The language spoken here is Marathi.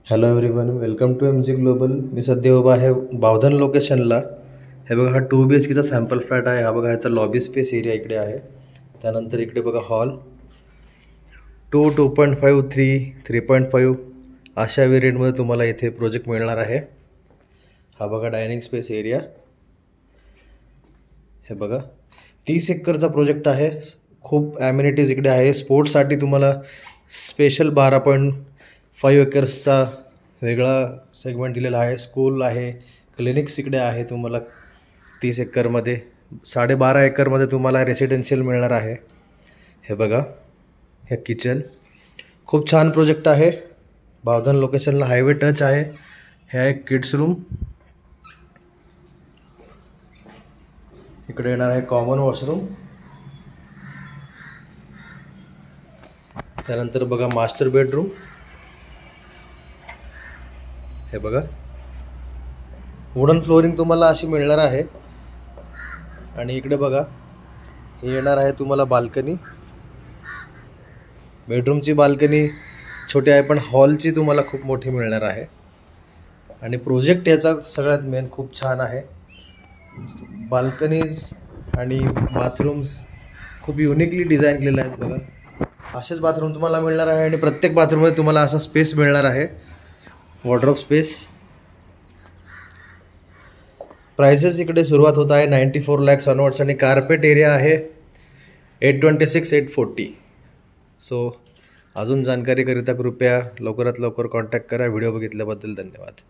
Hello everyone, welcome to M G Global. मी सध्या उभा आहे बावधन लोकेशनला. हे बघा, हा 2 BHKचा सॅम्पल फ्लॅट आहे. हा बघा, ह्याचा लॉबी स्पेस एरिया इकडे आहे. त्यानंतर इकडे बघा हॉल 2.5 3.5 अशा वेरियंटमध्ये तुम्हाला इथे प्रोजेक्ट मिळणार आहे. हा बघा डायनिंग स्पेस एरिया. हे बघा 30 एकरचा प्रोजेक्ट आहे. खूप ॲम्युनिटीज इकडे आहे. स्पोर्ट्ससाठी तुम्हाला स्पेशल 12.5 एकर्सचा वेगळा सेगमेंट दिलेला आहे. स्कूल आहे, क्लिनिक्स इकडे आहे. तुम्हाला 30 एकरमध्ये 12.5 एकरमध्ये तुम्हाला रेसिडेन्शियल मिळणार आहे. हे बघा, हे किचन खूप छान प्रोजेक्ट आहे. बावधन लोकेशनला हायवे टच आहे. हे आहे किड्स रूम. इकडे येणार आहे कॉमन वॉशरूम. त्यानंतर बघा मास्टर बेडरूम. हे बघा, वुडन फ्लोरिंग तुम्हाला अशी मिळणार आहे. आणि इकडे बघा, हे येणार आहे तुम्हाला बाल्कनी. बेडरूमची बाल्कनी छोटी आहे, पण हॉलची तुम्हाला खूप मोठी मिळणार आहे. आणि प्रोजेक्ट याचा सगळ्यात मेन खूप छान आहे. बाल्कनीज आणि बाथरूम्स खूप युनिकली डिझाईन केलेले आहेत. बघा, असेच बाथरूम तुम्हाला मिळणार आहे. आणि प्रत्येक बाथरूममध्ये तुम्हाला असा स्पेस मिळणार आहे, वॉर्डरोब स्पेस. प्राइसेस इकडे सुरुवात होत आहे 94 lakhs ऑनवर्ड्स. आणि कार्पेट एरिया आहे 826-840. सो अजून जानकारीकरिता कृपया लवकरात लवकर कॉन्टॅक्ट करा. व्हिडिओ बघितल्याबद्दल धन्यवाद.